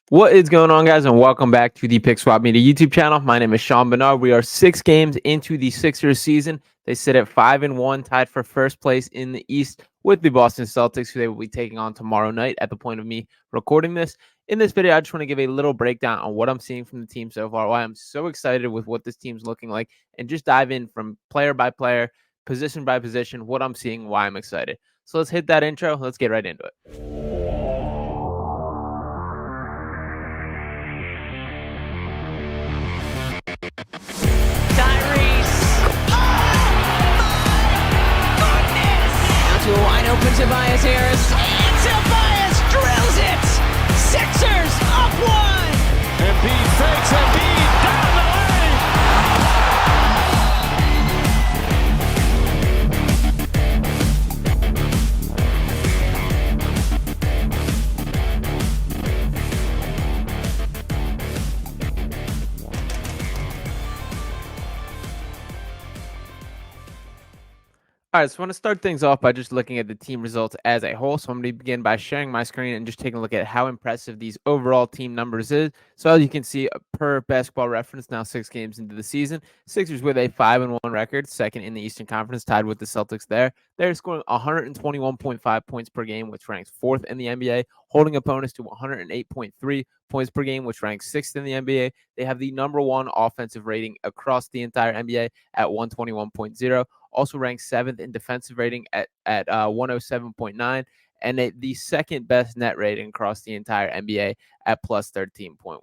What is going on, guys, and welcome back to the Pick Swap Media YouTube channel. My name is Sean Barnard. We are 6 games into the Sixers season. They sit at 5-1, tied for first place in the East with the Boston Celtics, who they will be taking on tomorrow night at the point of me recording this. In this video, I just want to give a little breakdown on what I'm seeing from the team so far, why I'm so excited with what this team's looking like, and just dive in from player by player, position by position, what I'm seeing, why I'm excited. So let's hit that intro. Let's get right into it. Tyrese. Now to a wide open Tobias Harris. And Tobias drills it. Sixers up one. Embiid fakes Embiid down the lane. All right, so I want to start things off by just looking at the team results as a whole. So I'm going to begin by sharing my screen and just taking a look at how impressive these overall team numbers is. So as you can see, per Basketball Reference, now 6 games into the season, Sixers with a 5-1 record, second in the Eastern Conference, tied with the Celtics there. They're scoring 121.5 points per game, which ranks 4th in the NBA, holding opponents to 108.3 points per game, which ranks 6th in the NBA. They have the number 1 offensive rating across the entire NBA at 121.0. Also ranked 7th in defensive rating at 107.9, and the second best net rating across the entire NBA at plus 13.1.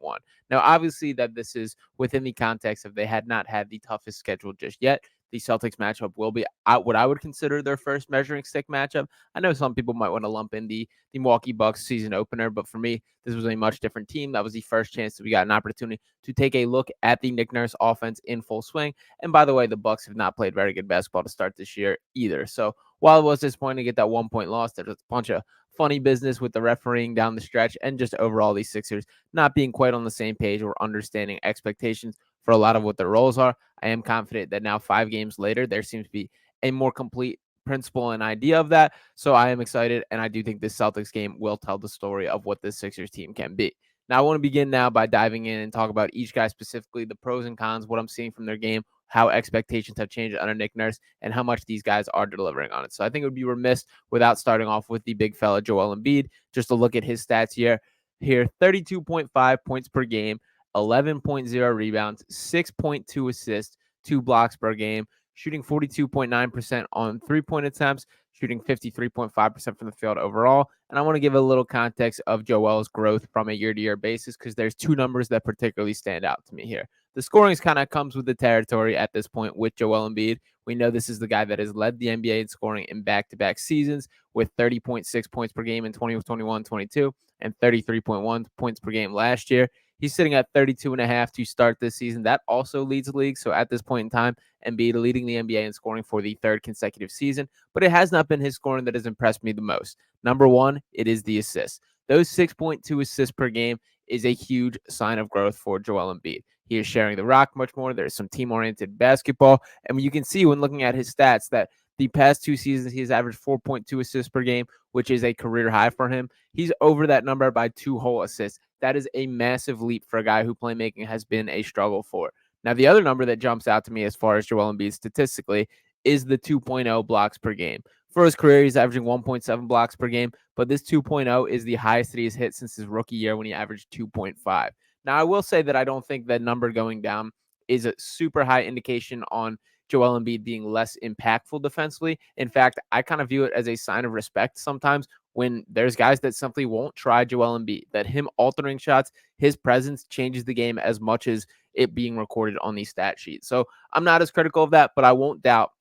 Now, obviously, that this is within the context of they had not had the toughest schedule just yet. The Celtics matchup will be what I would consider their first measuring stick matchup. I know some people might want to lump in the Milwaukee Bucks season opener, but for me, this was a much different team. That was the first chance that we got an opportunity to take a look at the Nick Nurse offense in full swing. And by the way, the Bucks have not played very good basketball to start this year either. So while it was disappointing to get that 1-point loss, there's a bunch of funny business with the refereeing down the stretch and just overall these Sixers not being quite on the same page or understanding expectations for a lot of what their roles are. I am confident that now 5 games later, there seems to be a more complete principle and idea of that. So I am excited, and I do think this Celtics game will tell the story of what this Sixers team can be. Now, I want to begin now by diving in and talk about each guy specifically, the pros and cons, what I'm seeing from their game, how expectations have changed under Nick Nurse, and how much these guys are delivering on it. So I think it would be remiss without starting off with the big fella, Joel Embiid. Just to look at his stats here 32.5 points per game, 11.0 rebounds, 6.2 assists, 2 blocks per game, shooting 42.9% on three-point attempts, shooting 53.5% from the field overall. And I want to give a little context of Joel's growth from a year-to-year basis because there's 2 numbers that particularly stand out to me here. The scoring kind of comes with the territory at this point with Joel Embiid. We know this is the guy that has led the NBA in scoring in back-to-back seasons with 30.6 points per game in 2021-22 and 33.1 points per game last year. He's sitting at 32.5 to start this season. That also leads the league. So at this point in time, Embiid leading the NBA in scoring for the 3rd consecutive season. But it has not been his scoring that has impressed me the most. Number 1, it is the assists. Those 6.2 assists per game is a huge sign of growth for Joel Embiid. He is sharing the rock much more. There's some team-oriented basketball. And you can see when looking at his stats that the past 2 seasons, he has averaged 4.2 assists per game, which is a career high for him. He's over that number by 2 whole assists. That is a massive leap for a guy who playmaking has been a struggle for. Now, the other number that jumps out to me as far as Joel Embiid statistically is the 2.0 blocks per game. For his career, he's averaging 1.7 blocks per game, but this 2.0 is the highest that he's hit since his rookie year when he averaged 2.5. Now, I will say that I don't think that number going down is a super high indication on Joel Embiid being less impactful defensively. In fact, I kind of view it as a sign of respect sometimes when there's guys that simply won't try Joel Embiid, that him altering shots, his presence changes the game as much as it being recorded on the stat sheet. So I'm not as critical of that, but I won't doubt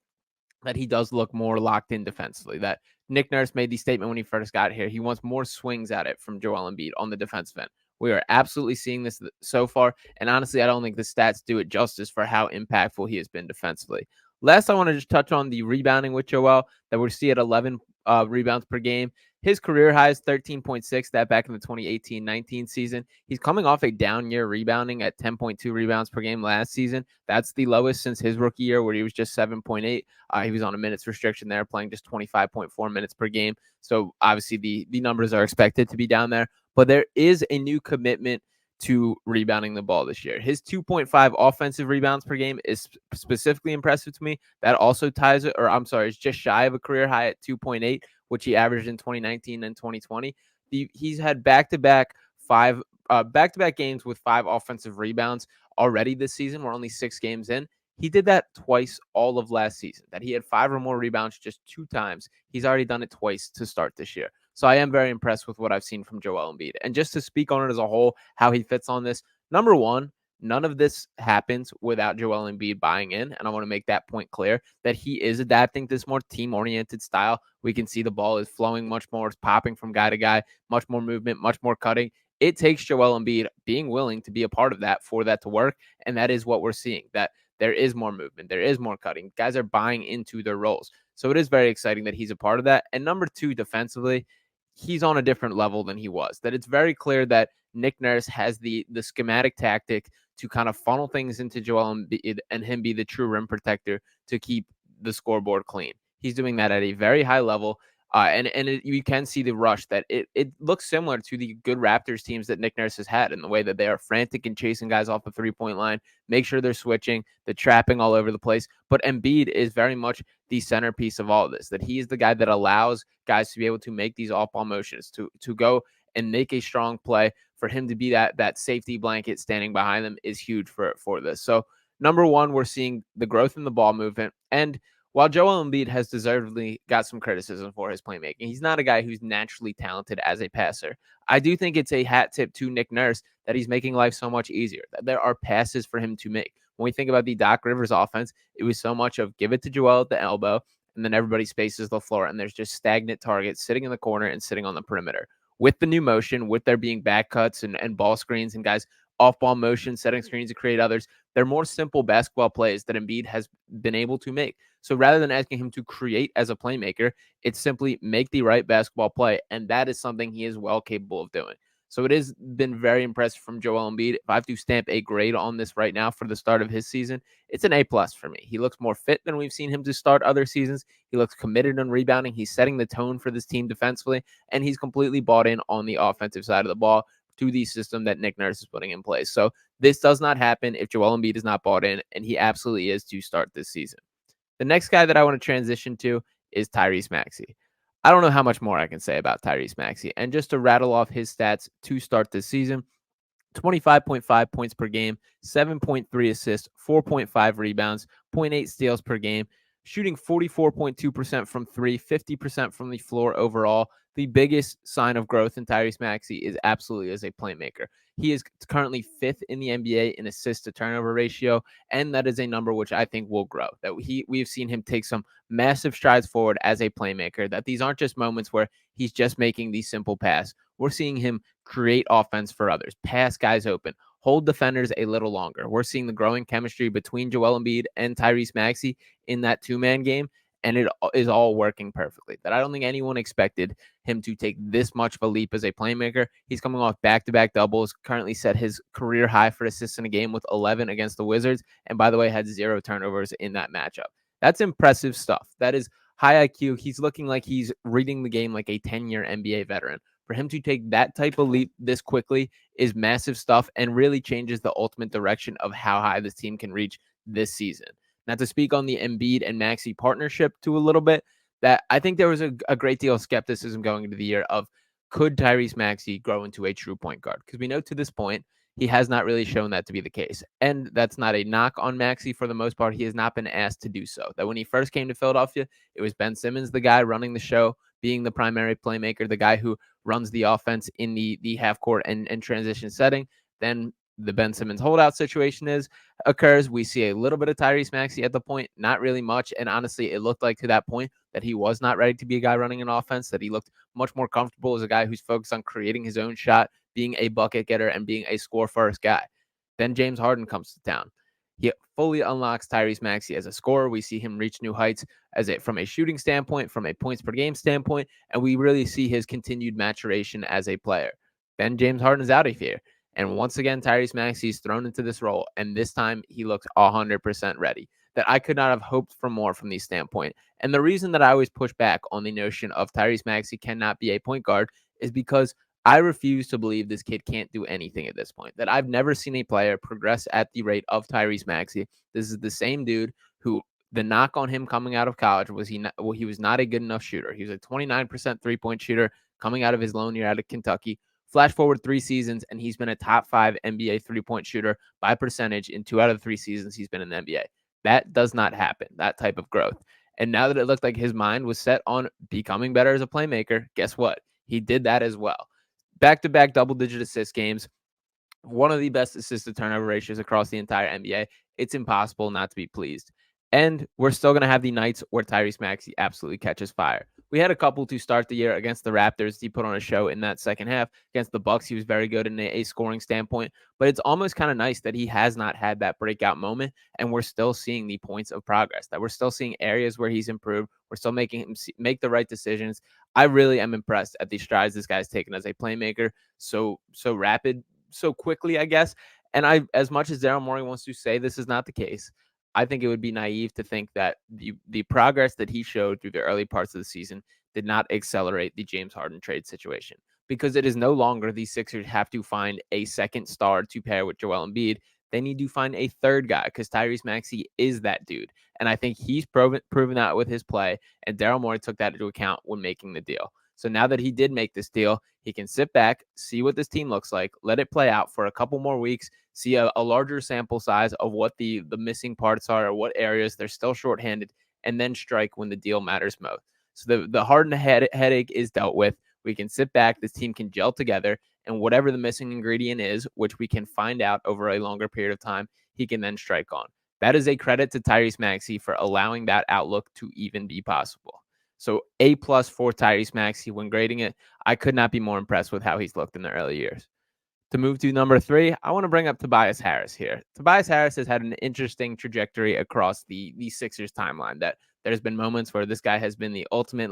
that he does look more locked in defensively. That Nick Nurse made the statement when he first got here. He wants more swings at it from Joel Embiid on the defensive end. We are absolutely seeing this so far. And honestly, I don't think the stats do it justice for how impactful he has been defensively. Last, I want to just touch on the rebounding with Joel that we see at 11 rebounds per game. His career high is 13.6, that back in the 2018-19 season. He's coming off a down year rebounding at 10.2 rebounds per game last season. That's the lowest since his rookie year, where he was just 7.8. He was on a minutes restriction there, playing just 25.4 minutes per game. So obviously the numbers are expected to be down there, but there is a new commitment to rebounding the ball this year. His 2.5 offensive rebounds per game is specifically impressive to me. That also ties it, or I'm sorry, it's just shy of a career high at 2.8, which he averaged in 2019 and 2020. He's had back-to-back games with 5 offensive rebounds already this season. We're only 6 games in. He did that twice all of last season, that he had 5 or more rebounds just 2 times. He's already done it twice to start this year. So I am very impressed with what I've seen from Joel Embiid. And just to speak on it as a whole, how he fits on this, number one, none of this happens without Joel Embiid buying in. And I want to make that point clear, that he is adapting to this more team-oriented style. We can see the ball is flowing much more. It's popping from guy to guy, much more movement, much more cutting. It takes Joel Embiid being willing to be a part of that for that to work. And that is what we're seeing, that there is more movement. There is more cutting. Guys are buying into their roles. So it is very exciting that he's a part of that. And number two, defensively, he's on a different level than he was. That it's very clear that Nick Nurse has the schematic tactic to kind of funnel things into Joel Embiid and him be the true rim protector to keep the scoreboard clean. He's doing that at a very high level. You can see the rush, that it looks similar to the good Raptors teams that Nick Nurse has had, in the way that they are frantic and chasing guys off the 3-point line, make sure they're switching, the trapping all over the place. But Embiid is very much the centerpiece of all of this, that he is the guy that allows guys to be able to make these off-ball motions, to go and make a strong play. For him to be that safety blanket standing behind them is huge for this. So number one, we're seeing the growth in the ball movement. And while Joel Embiid has deservedly got some criticism for his playmaking, he's not a guy who's naturally talented as a passer. I do think it's a hat tip to Nick Nurse that he's making life so much easier, that there are passes for him to make. When we think about the Doc Rivers offense, it was so much of give it to Joel at the elbow, and then everybody spaces the floor, and there's just stagnant targets sitting in the corner and sitting on the perimeter. With the new motion, with there being back cuts and ball screens and guys off-ball motion, setting screens to create others, they're more simple basketball plays that Embiid has been able to make. So rather than asking him to create as a playmaker, it's simply make the right basketball play, and that is something he is well capable of doing. So it has been very impressive from Joel Embiid. If I have to stamp a grade on this right now for the start of his season, it's an A+ for me. He looks more fit than we've seen him to start other seasons. He looks committed on rebounding. He's setting the tone for this team defensively, and he's completely bought in on the offensive side of the ball to the system that Nick Nurse is putting in place. So this does not happen if Joel Embiid is not bought in, and he absolutely is to start this season. The next guy that I want to transition to is Tyrese Maxey. I don't know how much more I can say about Tyrese Maxey. And just to rattle off his stats to start this season, 25.5 points per game, 7.3 assists, 4.5 rebounds, 0.8 steals per game, shooting 44.2% from 3, 50% from the floor overall. The biggest sign of growth in Tyrese Maxey is absolutely as a playmaker. He is currently 5th in the NBA in assist to turnover ratio, and that is a number which I think will grow. That we've seen him take some massive strides forward as a playmaker, that these aren't just moments where he's just making these simple pass. We're seeing him create offense for others, pass guys open, hold defenders a little longer. We're seeing the growing chemistry between Joel Embiid and Tyrese Maxey in that two-man game, and it is all working perfectly. That I don't think anyone expected him to take this much of a leap as a playmaker. He's coming off back-to-back doubles, currently set his career high for assists in a game with 11 against the Wizards, and by the way, had 0 turnovers in that matchup. That's impressive stuff. That is high IQ. He's looking like he's reading the game like a 10-year NBA veteran. For him to take that type of leap this quickly is massive stuff and really changes the ultimate direction of how high this team can reach this season. Now, to speak on the Embiid and Maxey partnership to a little bit, that I think there was a great deal of skepticism going into the year of, could Tyrese Maxey grow into a true point guard? Because we know to this point, he has not really shown that to be the case. And that's not a knock on Maxey for the most part. He has not been asked to do so. That when he first came to Philadelphia, it was Ben Simmons, the guy running the show, being the primary playmaker, the guy who runs the offense in the half court and transition setting. Then the Ben Simmons holdout situation occurs. We see a little bit of Tyrese Maxey at the point, not really much. And honestly, it looked like to that point that he was not ready to be a guy running an offense, that he looked much more comfortable as a guy who's focused on creating his own shot, being a bucket getter, and being a score first guy. Then James Harden comes to town. He fully unlocks Tyrese Maxey as a scorer. We see him reach new heights from a shooting standpoint, from a points per game standpoint, and we really see his continued maturation as a player. Then James Harden is out of here. And once again, Tyrese Maxey is thrown into this role, and this time he looks 100% ready. That I could not have hoped for more from these standpoint. And the reason that I always push back on the notion of Tyrese Maxey cannot be a point guard is because I refuse to believe this kid can't do anything at this point. That I've never seen a player progress at the rate of Tyrese Maxey. This is the same dude who the knock on him coming out of college was he was not a good enough shooter. He was a 29% three-point shooter coming out of his lone year out of Kentucky. Flash forward 3 seasons, and he's been a top 5 NBA three-point shooter by percentage in 2 out of the 3 seasons he's been in the NBA. That does not happen, that type of growth. And now that it looked like his mind was set on becoming better as a playmaker, guess what? He did that as well. Back-to-back double-digit assist games, one of the best assist-to-turnover ratios across the entire NBA. It's impossible not to be pleased. And we're still going to have the nights where Tyrese Maxey absolutely catches fire. We had a couple to start the year against the Raptors. He put on a show in that second half. Against the Bucks, he was very good in a scoring standpoint. But it's almost kind of nice that he has not had that breakout moment, and we're still seeing the points of progress, that we're still seeing areas where he's improved. We're still making him make the right decisions. I really am impressed at the strides this guy's taken as a playmaker. So rapid, so quickly, I guess. And as much as Daryl Morey wants to say this is not the case, I think it would be naive to think that the progress that he showed through the early parts of the season did not accelerate the James Harden trade situation, because it is no longer the Sixers have to find a second star to pair with Joel Embiid. They need to find a third guy, because Tyrese Maxey is that dude. And I think he's proven that with his play, and Daryl Morey took that into account when making the deal. So now that he did make this deal, he can sit back, see what this team looks like, let it play out for a couple more weeks, see a larger sample size of what the missing parts are or what areas they're still shorthanded, and then strike when the deal matters most. So the Harden headache is dealt with. We can sit back, this team can gel together, and whatever the missing ingredient is, which we can find out over a longer period of time, he can then strike on. That is a credit to Tyrese Maxey for allowing that outlook to even be possible. So A+ for Tyrese Maxey when grading it. I could not be more impressed with how he's looked in the early years. To move to number 3, I want to bring up Tobias Harris here. Tobias Harris has had an interesting trajectory across the Sixers timeline. That there's been moments where this guy has been the ultimate,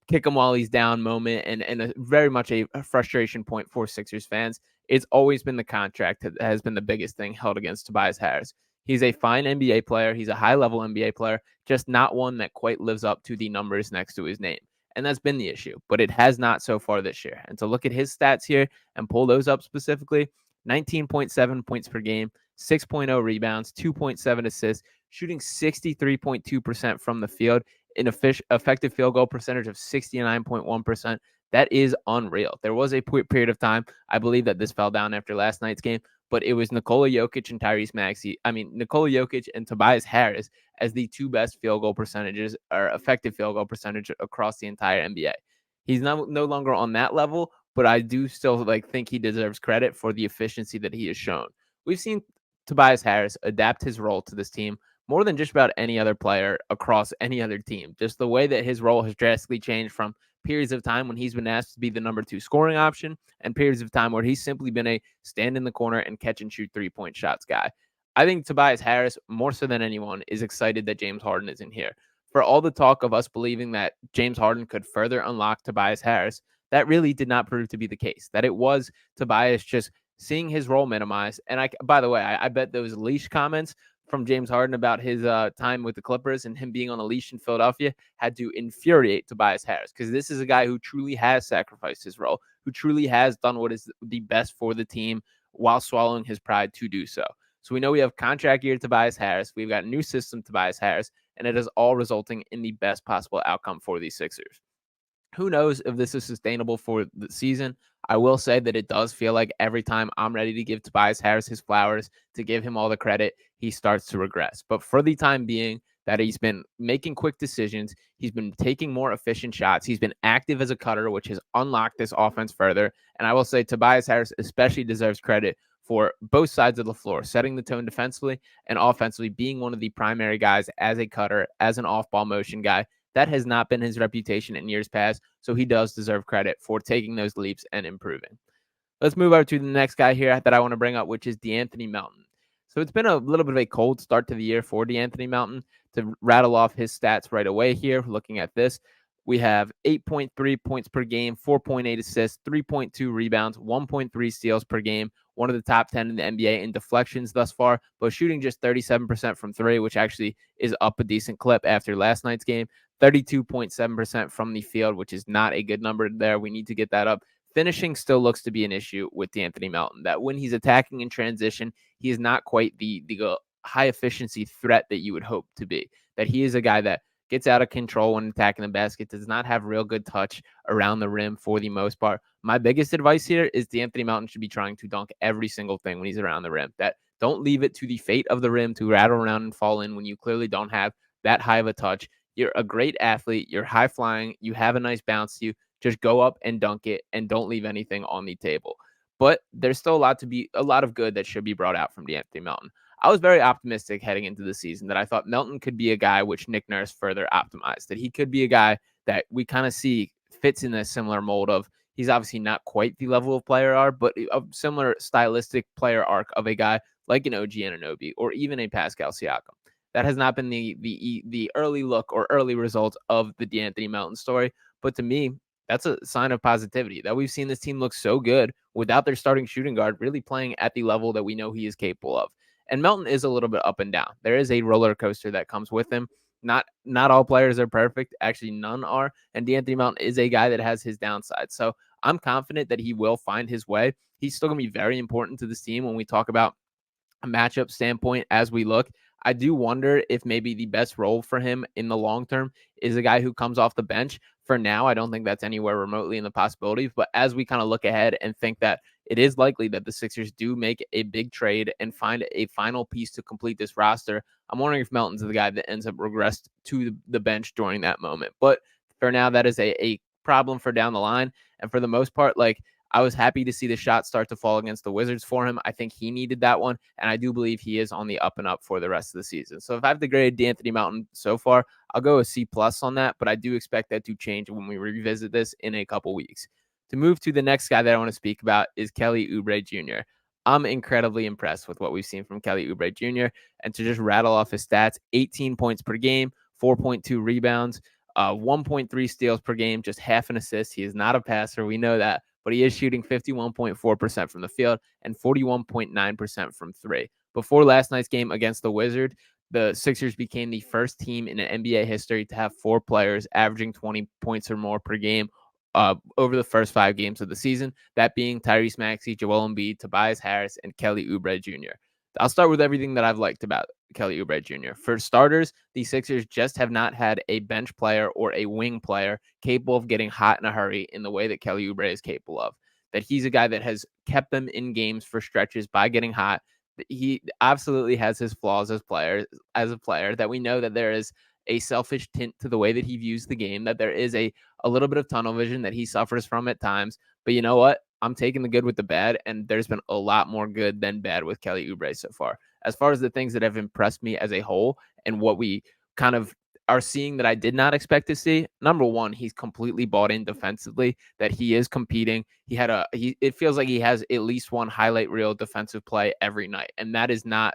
kick him while he's down moment, and a very much a frustration point for Sixers fans. It's always been the contract that has been the biggest thing held against Tobias Harris. He's a fine NBA player. He's a high-level NBA player, just not one that quite lives up to the numbers next to his name. And that's been the issue, but it has not so far this year. And to look at his stats here and pull those up specifically, 19.7 points per game, 6.0 rebounds, 2.7 assists, shooting 63.2% from the field, an effective field goal percentage of 69.1%. That is unreal. There was a period of time, I believe that this fell down after last night's game, but it was Nikola Jokic and Tobias Harris as the 2 best field goal percentages or effective field goal percentage across the entire NBA. He's no longer on that level, but I do still think he deserves credit for the efficiency that he has shown. We've seen Tobias Harris adapt his role to this team more than just about any other player across any other team. Just the way that his role has drastically changed from periods of time when he's been asked to be the number 2 scoring option and periods of time where he's simply been a stand in the corner and catch and shoot 3-point shots guy. I think Tobias Harris, more so than anyone, is excited that James Harden isn't here. For all the talk of us believing that James Harden could further unlock Tobias Harris, that really did not prove to be the case. That it was Tobias just seeing his role minimized. And by the way, I bet those leash comments from James Harden about his time with the Clippers and him being on a leash in Philadelphia had to infuriate Tobias Harris, because this is a guy who truly has sacrificed his role, who truly has done what is the best for the team while swallowing his pride to do so. So we know we have contract year Tobias Harris. We've got new system Tobias Harris, and it is all resulting in the best possible outcome for these Sixers. Who knows if this is sustainable for the season? I will say that it does feel like every time I'm ready to give Tobias Harris his flowers, to give him all the credit, he starts to regress. But for the time being, that he's been making quick decisions, he's been taking more efficient shots, he's been active as a cutter, which has unlocked this offense further. And I will say Tobias Harris especially deserves credit for both sides of the floor, setting the tone defensively and offensively, being one of the primary guys as a cutter, as an off-ball motion guy. That has not been his reputation in years past, so he does deserve credit for taking those leaps and improving. Let's move over to the next guy here that I want to bring up, which is DeAnthony Melton. So it's been a little bit of a cold start to the year for DeAnthony Melton. To rattle off his stats right away here, looking at this, we have 8.3 points per game, 4.8 assists, 3.2 rebounds, 1.3 steals per game, one of the top 10 in the NBA in deflections thus far, but shooting just 37% from three, which actually is up a decent clip after last night's game. 32.7% from the field, which is not a good number there. We need to get that up. Finishing still looks to be an issue with DeAnthony Melton, that when he's attacking in transition, he is not quite the high efficiency threat that you would hope to be. That he is a guy that gets out of control when attacking the basket, does not have real good touch around the rim for the most part. My biggest advice here is DeAnthony Melton should be trying to dunk every single thing when he's around the rim. That don't leave it to the fate of the rim to rattle around and fall in when you clearly don't have that high of a touch. You're a great athlete. You're high flying. You have a nice bounce to you. Just go up and dunk it and don't leave anything on the table. But there's still a lot of good that should be brought out from DeAnthony Melton. I was very optimistic heading into the season that I thought Melton could be a guy which Nick Nurse further optimized, that he could be a guy that we kind of see fits in a similar mold of, he's obviously not quite the level of player are, but a similar stylistic player arc of a guy like an OG Anunoby or even a Pascal Siakam. That has not been the early look or early results of the DeAnthony Melton story. But to me, that's a sign of positivity that we've seen this team look so good without their starting shooting guard really playing at the level that we know he is capable of. And Melton is a little bit up and down. There is a roller coaster that comes with him. Not all players are perfect. Actually, none are. And DeAnthony Melton is a guy that has his downside. So I'm confident that he will find his way. He's still going to be very important to this team when we talk about a matchup standpoint as we look. I do wonder if maybe the best role for him in the long term is a guy who comes off the bench. For now, I don't think that's anywhere remotely in the possibilities. But as we kind of look ahead and think that it is likely that the Sixers do make a big trade and find a final piece to complete this roster, I'm wondering if Melton's the guy that ends up regressed to the bench during that moment. But for now, that is a problem for down the line. And for the most part, I was happy to see the shot start to fall against the Wizards for him. I think he needed that one, and I do believe he is on the up and up for the rest of the season. So if I have to grade DeAnthony Melton so far, I'll go a C+ on that, but I do expect that to change when we revisit this in a couple weeks. To move to the next guy that I want to speak about is Kelly Oubre Jr. I'm incredibly impressed with what we've seen from Kelly Oubre Jr. And to just rattle off his stats, 18 points per game, 4.2 rebounds, 1.3 steals per game, just half an assist. He is not a passer. We know that. But he is shooting 51.4% from the field and 41.9% from three. Before last night's game against the Wizards, the Sixers became the first team in NBA history to have four players averaging 20 points or more per game over the first 5 games of the season, that being Tyrese Maxey, Joel Embiid, Tobias Harris, and Kelly Oubre Jr. I'll start with everything that I've liked about Kelly Oubre Jr. For starters, the Sixers just have not had a bench player or a wing player capable of getting hot in a hurry in the way that Kelly Oubre is capable of. That he's a guy that has kept them in games for stretches by getting hot. He absolutely has his flaws as a player, that we know that there is a selfish tint to the way that he views the game, that there is a little bit of tunnel vision that he suffers from at times. But you know what? I'm taking the good with the bad, and there's been a lot more good than bad with Kelly Oubre so far. As far as the things that have impressed me as a whole and what we kind of are seeing that I did not expect to see, number one, he's completely bought in defensively, that he is competing. It feels like he has at least one highlight reel defensive play every night, and that is not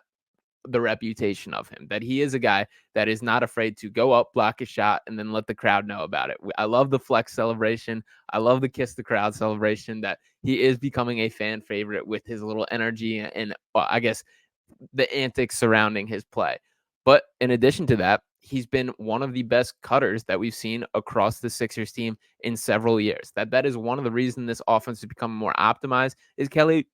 the reputation of him, that he is a guy that is not afraid to go up, block a shot, and then let the crowd know about it. I love the flex celebration. I love the kiss the crowd celebration, that he is becoming a fan favorite with his little energy and I guess the antics surrounding his play. But in addition to that, he's been one of the best cutters that we've seen across the Sixers team in several years. That is one of the reasons this offense has become more optimized is Kelly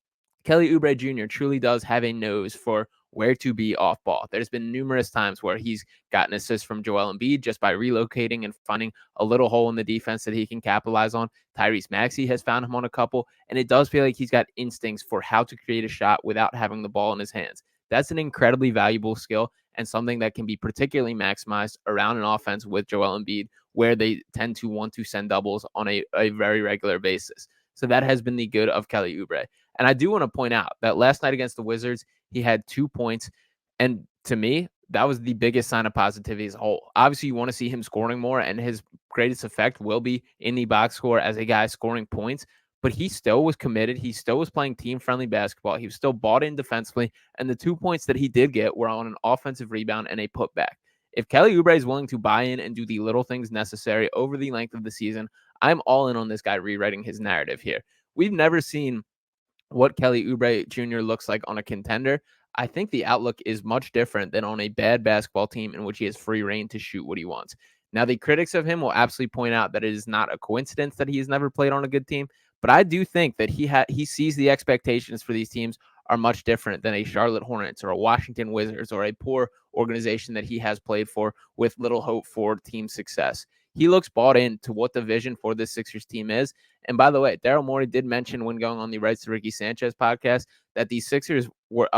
Oubre Jr. truly does have a nose for where to be off ball. There's been numerous times where he's gotten assists from Joel Embiid just by relocating and finding a little hole in the defense that he can capitalize on. Tyrese Maxey has found him on a couple, and it does feel like he's got instincts for how to create a shot without having the ball in his hands. That's an incredibly valuable skill and something that can be particularly maximized around an offense with Joel Embiid, where they tend to want to send doubles on a very regular basis. So that has been the good of Kelly Oubre. And I do want to point out that last night against the Wizards, he had 2 points. And to me, that was the biggest sign of positivity as a whole. Obviously, you want to see him scoring more, and his greatest effect will be in the box score as a guy scoring points. but he still was committed. He still was playing team-friendly basketball. He was still bought in defensively, and the 2 points that he did get were on an offensive rebound and a putback. If Kelly Oubre is willing to buy in and do the little things necessary over the length of the season, I'm all in on this guy rewriting his narrative here. We've never seen what Kelly Oubre Jr. looks like on a contender. I think the outlook is much different than on a bad basketball team in which he has free reign to shoot what he wants. Now, the critics of him will absolutely point out that it is not a coincidence that he has never played on a good team, but I do think that he sees the expectations for these teams are much different than a Charlotte Hornets or a Washington Wizards or a poor organization that he has played for with little hope for team success. He looks bought into what the vision for this Sixers team is. And by the way, Daryl Morey did mention when going on the Rights to Ricky Sanchez podcast that the Sixers were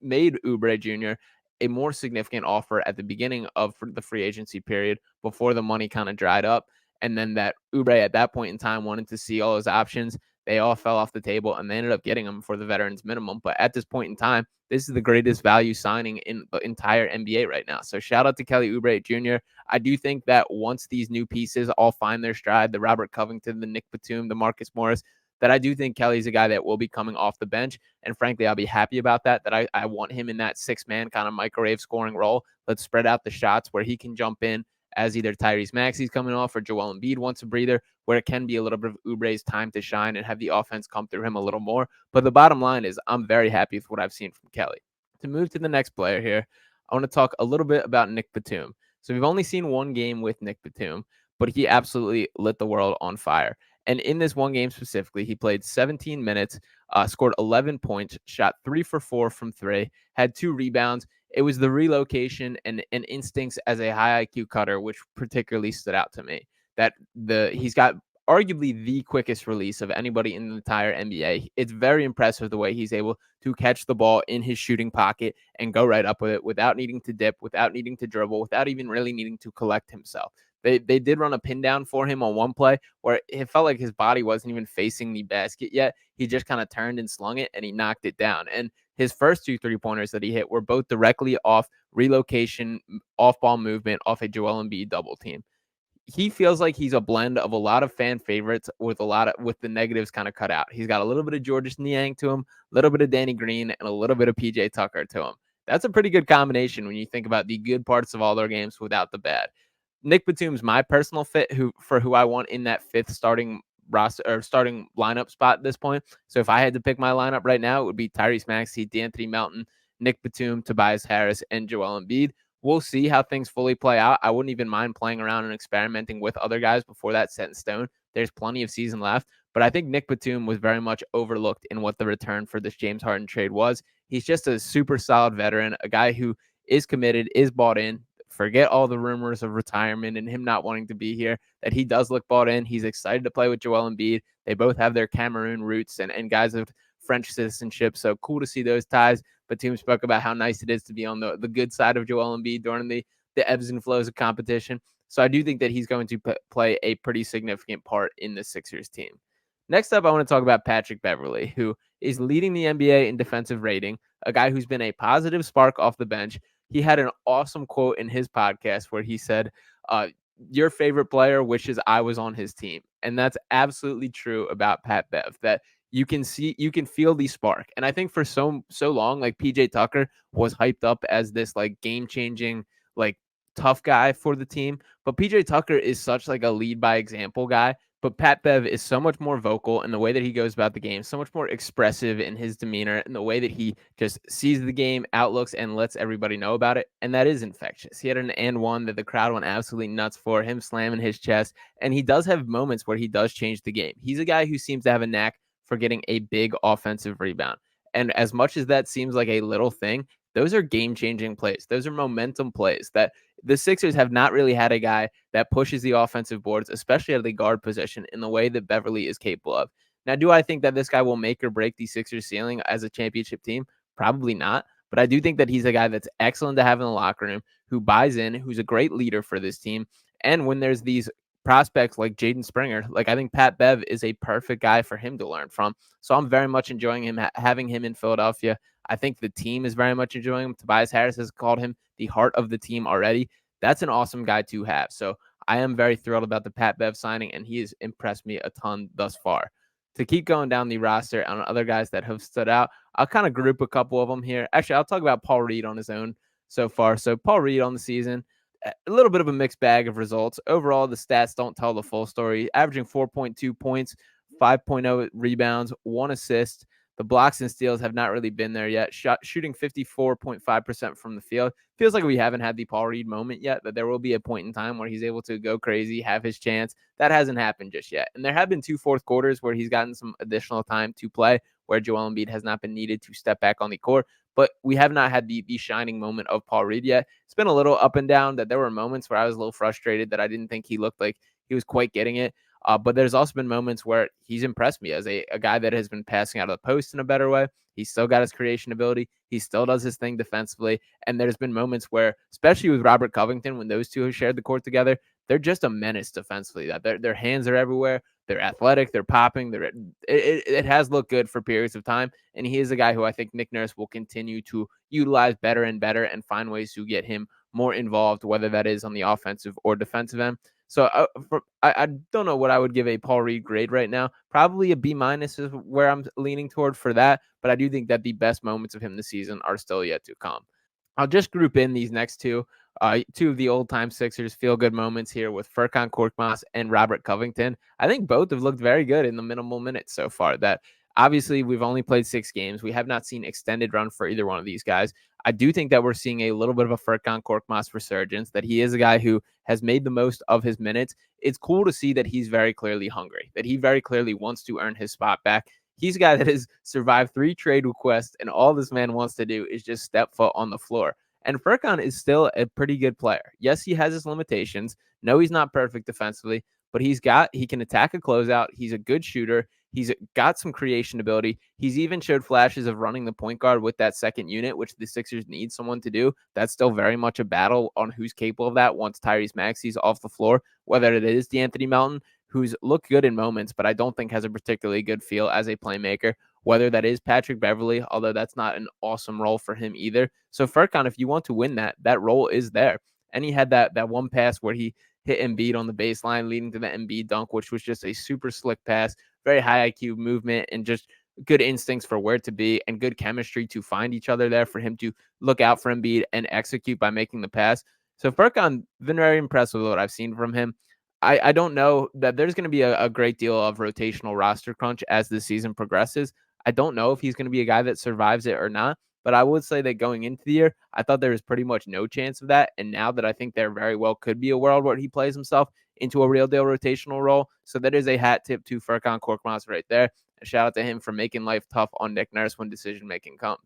made Oubre Jr. a more significant offer at the beginning of the free agency period before the money kind of dried up. And then that Oubre at that point in time wanted to see all his options. They all fell off the table, and they ended up getting him for the veterans minimum. But at this point in time, this is the greatest value signing in the entire NBA right now. So shout out to Kelly Oubre Jr. I do think that once these new pieces all find their stride, the Robert Covington, the Nic Batum, the Marcus Morris, that I do think Kelly's a guy that will be coming off the bench. And frankly, I'll be happy about that I want him in that six-man kind of microwave scoring role. Let's spread out the shots where he can jump in as either Tyrese Maxey's coming off or Joel Embiid wants a breather, where it can be a little bit of Oubre's time to shine and have the offense come through him a little more. But the bottom line is I'm very happy with what I've seen from Kelly. To move to the next player here, I want to talk a little bit about Nic Batum. So we've only seen one game with Nic Batum, but he absolutely lit the world on fire. And in this one game specifically, he played 17 minutes, scored 11 points, shot 3 for 4 from 3, had 2 rebounds. It was the relocation and instincts as a high IQ cutter, which particularly stood out to me. That he's got arguably the quickest release of anybody in the entire NBA. It's very impressive the way he's able to catch the ball in his shooting pocket and go right up with it without needing to dip, without needing to dribble, without even really needing to collect himself. They did run a pin down for him on one play where it felt like his body wasn't even facing the basket yet. He just kind of turned and slung it and he knocked it down. And his first 2 3-pointers that he hit were both directly off relocation, off ball movement, off a Joel Embiid double team. He feels like he's a blend of a lot of fan favorites with the negatives kind of cut out. He's got a little bit of Georges Niang to him, a little bit of Danny Green, and a little bit of PJ Tucker to him. That's a pretty good combination when you think about the good parts of all their games without the bad. Nic Batum's my personal fit who I want in that 5th starting roster or starting lineup spot at this point. So if I had to pick my lineup right now, it would be Tyrese Maxey, DeAnthony Melton, Nic Batum, Tobias Harris, and Joel Embiid. We'll see how things fully play out. I wouldn't even mind playing around and experimenting with other guys before that's set in stone. There's plenty of season left, but I think Nic Batum was very much overlooked in what the return for this James Harden trade was. He's just a super solid veteran, a guy who is committed, is bought in. Forget all the rumors of retirement and him not wanting to be here, that he does look bought in. He's excited to play with Joel Embiid. They both have their Cameroon roots and guys of French citizenship. So cool to see those ties. Batum spoke about how nice it is to be on the good side of Joel Embiid during the ebbs and flows of competition. So I do think that he's going to play a pretty significant part in the Sixers team. Next up, I want to talk about Patrick Beverly, who is leading the NBA in defensive rating, a guy who's been a positive spark off the bench. He had an awesome quote in his podcast where he said, your favorite player wishes I was on his team. And that's absolutely true about Pat Bev, that you can feel the spark. And I think for so long, like PJ Tucker was hyped up as this like game-changing, like tough guy for the team. But PJ Tucker is such like a lead by example guy. But Pat Bev is so much more vocal in the way that he goes about the game, so much more expressive in his demeanor and the way that he just sees the game, outlooks, and lets everybody know about it. And that is infectious. He had an and one that the crowd went absolutely nuts for, him slamming his chest. And he does have moments where he does change the game. He's a guy who seems to have a knack for getting a big offensive rebound. And as much as that seems like a little thing, those are game-changing plays. Those are momentum plays that the Sixers have not really had a guy that pushes the offensive boards, especially at the guard position, in the way that Beverly is capable of. Now, do I think that this guy will make or break the Sixers ceiling as a championship team? Probably not. But I do think that he's a guy that's excellent to have in the locker room, who buys in, who's a great leader for this team. And when there's these prospects like Jaden Springer, like I think Pat Bev is a perfect guy for him to learn from. So I'm very much enjoying him, having him in Philadelphia. I think the team is very much enjoying him. Tobias Harris has called him the heart of the team already. That's an awesome guy to have. So I am very thrilled about the Pat Bev signing, and he has impressed me a ton thus far. to keep going down the roster on other guys that have stood out, I'll kind of group a couple of them here. Actually, I'll talk about Paul Reed on his own so far. So Paul Reed on the season, a little bit of a mixed bag of results. Overall, the stats don't tell the full story. Averaging 4.2 points, 5.0 rebounds, 1 assist. The blocks and steals have not really been there yet. Shooting 54.5% from the field. Feels like we haven't had the Paul Reed moment yet, that there will be a point in time where he's able to go crazy, have his chance. That hasn't happened just yet. And there have been 2 fourth quarters where he's gotten some additional time to play, where Joel Embiid has not been needed to step back on the court. But we have not had the shining moment of Paul Reed yet. It's been a little up and down, that there were moments where I was a little frustrated that I didn't think he looked like he was quite getting it. But there's also been moments where he's impressed me as a guy that has been passing out of the post in a better way. He's still got his creation ability. He still does his thing defensively. And there's been moments where, especially with Robert Covington, when those two have shared the court together, they're just a menace defensively. That their hands are everywhere. They're athletic. They're popping. It has looked good for periods of time. And he is a guy who I think Nick Nurse will continue to utilize better and better and find ways to get him more involved, whether that is on the offensive or defensive end. So I don't know what I would give a Paul Reed grade right now. Probably a B- is where I'm leaning toward for that. But I do think that the best moments of him this season are still yet to come. I'll just group in these next two. Two of the old-time Sixers feel-good moments here with Furkan Korkmaz and Robert Covington. I think both have looked very good in the minimal minutes so far. That obviously we've only played 6 games. We have not seen extended run for either one of these guys. I do think that we're seeing a little bit of a Furkan Korkmaz resurgence, that he is a guy who has made the most of his minutes. It's cool to see that he's very clearly hungry, that he very clearly wants to earn his spot back. He's a guy that has survived 3 trade requests, and all this man wants to do is just step foot on the floor. And Furkan is still a pretty good player. Yes, he has his limitations. No, he's not perfect defensively, but he can attack a closeout. He's a good shooter. He's got some creation ability. He's even showed flashes of running the point guard with that second unit, which the Sixers need someone to do. That's still very much a battle on who's capable of that once Tyrese Maxey's off the floor, whether it is DeAnthony Melton, who's looked good in moments, but I don't think has a particularly good feel as a playmaker, whether that is Patrick Beverly, although that's not an awesome role for him either. So Furkan, if you want to win that role is there. And he had that one pass where he hit Embiid on the baseline, leading to the Embiid dunk, which was just a super slick pass, very high IQ movement, and just good instincts for where to be and good chemistry to find each other there for him to look out for Embiid and execute by making the pass. So Furkan, been very impressed with what I've seen from him. I don't know that there's going to be a great deal of rotational roster crunch as the season progresses. I don't know if he's going to be a guy that survives it or not, but I would say that going into the year, I thought there was pretty much no chance of that. And now that I think there very well could be a world where he plays himself into a real deal rotational role. So that is a hat tip to Furkan Korkmaz right there. A shout out to him for making life tough on Nick Nurse when decision making comes.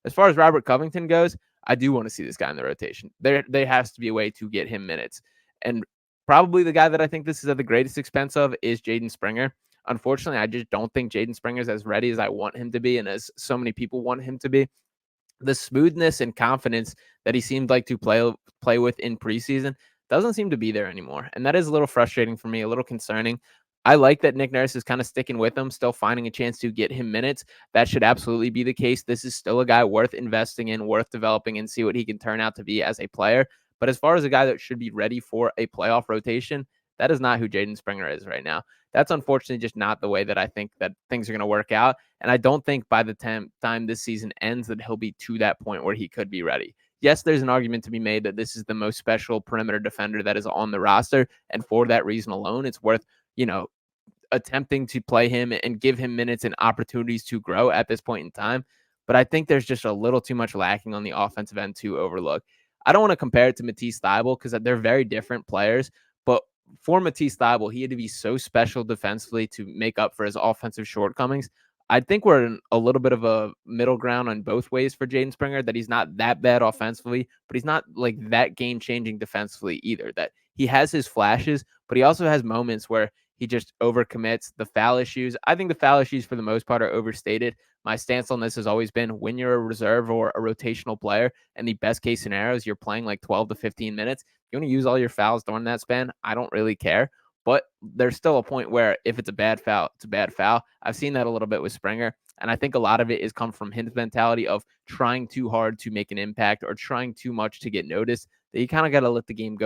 As far as Robert Covington goes, I do want to see this guy in the rotation. There has to be a way to get him minutes. And probably the guy that I think this is at the greatest expense of is Jaden Springer. Unfortunately, I just don't think Jaden Springer is as ready as I want him to be and as so many people want him to be. The smoothness and confidence that he seemed like to play with in preseason doesn't seem to be there anymore. And that is a little frustrating for me, a little concerning. I like that Nick Nurse is kind of sticking with him, still finding a chance to get him minutes. That should absolutely be the case. This is still a guy worth investing in, worth developing, and see what he can turn out to be as a player. But as far as a guy that should be ready for a playoff rotation, that is not who Jaden Springer is right now. That's unfortunately just not the way that I think that things are going to work out. And I don't think by the time this season ends that he'll be to that point where he could be ready. Yes, there's an argument to be made that this is the most special perimeter defender that is on the roster. And for that reason alone, it's worth, attempting to play him and give him minutes and opportunities to grow at this point in time. But I think there's just a little too much lacking on the offensive end to overlook. I don't want to compare it to Matisse Thybulle because they're very different players. But for Matisse Thybulle, he had to be so special defensively to make up for his offensive shortcomings. I think we're in a little bit of a middle ground on both ways for Jaden Springer, that he's not that bad offensively, but he's not like that game-changing defensively either. That he has his flashes, but he also has moments where he just overcommits. The foul issues, I think the foul issues for the most part are overstated. My stance on this has always been when you're a reserve or a rotational player, and the best case scenario is you're playing like 12 to 15 minutes, you want to use all your fouls during that span. I don't really care. But there's still a point where if it's a bad foul, it's a bad foul. I've seen that a little bit with Springer. And I think a lot of it is come from his mentality of trying too hard to make an impact or trying too much to get noticed, that you kind of got to let the game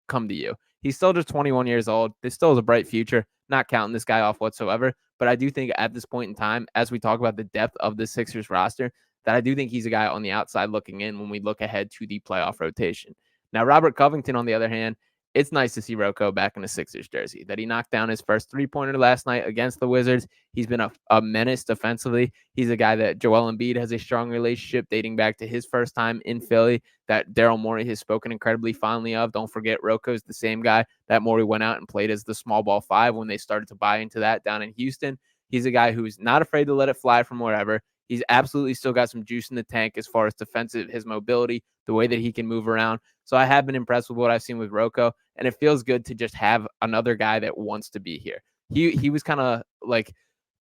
come to you. He's still just 21 years old. This still is a bright future. Not counting this guy off whatsoever. But I do think at this point in time, as we talk about the depth of the Sixers roster, that I do think he's a guy on the outside looking in when we look ahead to the playoff rotation. Now, Robert Covington, on the other hand, it's nice to see Rocco back in a Sixers jersey, that he knocked down his first three-pointer last night against the Wizards. He's been a menace defensively. He's a guy that Joel Embiid has a strong relationship dating back to his first time in Philly that Daryl Morey has spoken incredibly fondly of. Don't forget, Rocco's the same guy that Morey went out and played as the small ball five when they started to buy into that down in Houston. He's a guy who's not afraid to let it fly from wherever. He's absolutely still got some juice in the tank as far as defensive, his mobility, the way that he can move around. So I have been impressed with what I've seen with Rocco, and it feels good to just have another guy that wants to be here. He was kind of like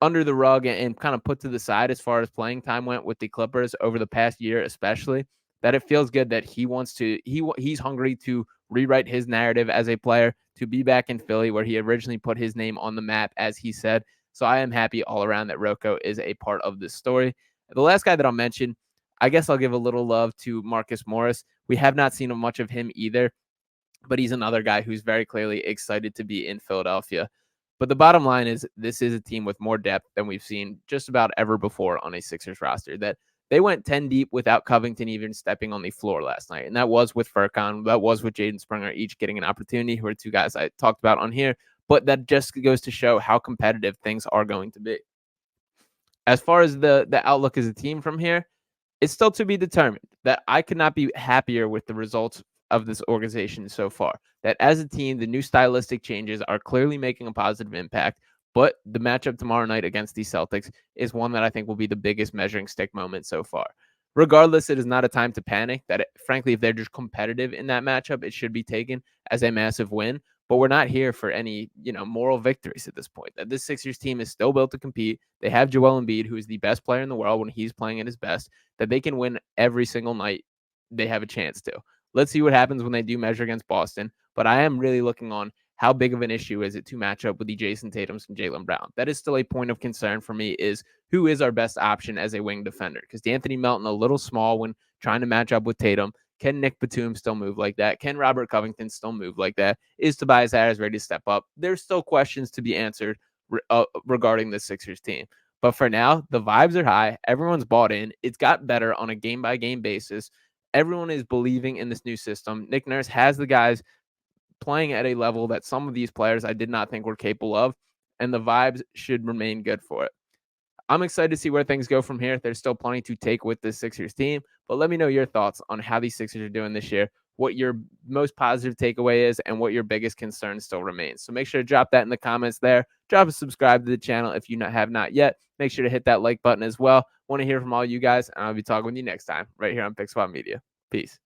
under the rug and kind of put to the side as far as playing time went with the Clippers over the past year, especially, that it feels good that he wants to, he's hungry to rewrite his narrative as a player, to be back in Philly where he originally put his name on the map, as he said. So I am happy all around that Rocco is a part of this story. The last guy that I'll mention, I guess I'll give a little love to Marcus Morris. We have not seen much of him either, but he's another guy who's very clearly excited to be in Philadelphia. But the bottom line is this is a team with more depth than we've seen just about ever before on a Sixers roster. That they went 10 deep without Covington even stepping on the floor last night. And that was with Furkan, that was with Jaden Springer, each getting an opportunity, who are two guys I talked about on here. But that just goes to show how competitive things are going to be. As far as the outlook as a team from here, it's still to be determined. That I could not be happier with the results of this organization so far. That as a team, the new stylistic changes are clearly making a positive impact. But the matchup tomorrow night against the Celtics is one that I think will be the biggest measuring stick moment so far. Regardless, it is not a time to panic. Frankly, if they're just competitive in that matchup, it should be taken as a massive win. But we're not here for any, moral victories at this point. That this Sixers team is still built to compete. They have Joel Embiid, who is the best player in the world when he's playing at his best. That they can win every single night they have a chance to. Let's see what happens when they do measure against Boston. But I am really looking on how big of an issue is it to match up with the Jason Tatums and Jaylen Brown. That is still a point of concern for me, is who is our best option as a wing defender? Because DeAnthony Melton, a little small when trying to match up with Tatum. Can Nic Batum still move like that? Can Robert Covington still move like that? Is Tobias Harris ready to step up? There's still questions to be answered regarding the Sixers team. But for now, the vibes are high. Everyone's bought in. It's got better on a game-by-game basis. Everyone is believing in this new system. Nick Nurse has the guys playing at a level that some of these players I did not think were capable of, and the vibes should remain good for it. I'm excited to see where things go from here. There's still plenty to take with this Sixers team, but let me know your thoughts on how these Sixers are doing this year, what your most positive takeaway is, and what your biggest concern still remains. So make sure to drop that in the comments there. Drop a subscribe to the channel if you have not yet. Make sure to hit that like button as well. Want to hear from all you guys, and I'll be talking with you next time right here on Pick Swap Media. Peace.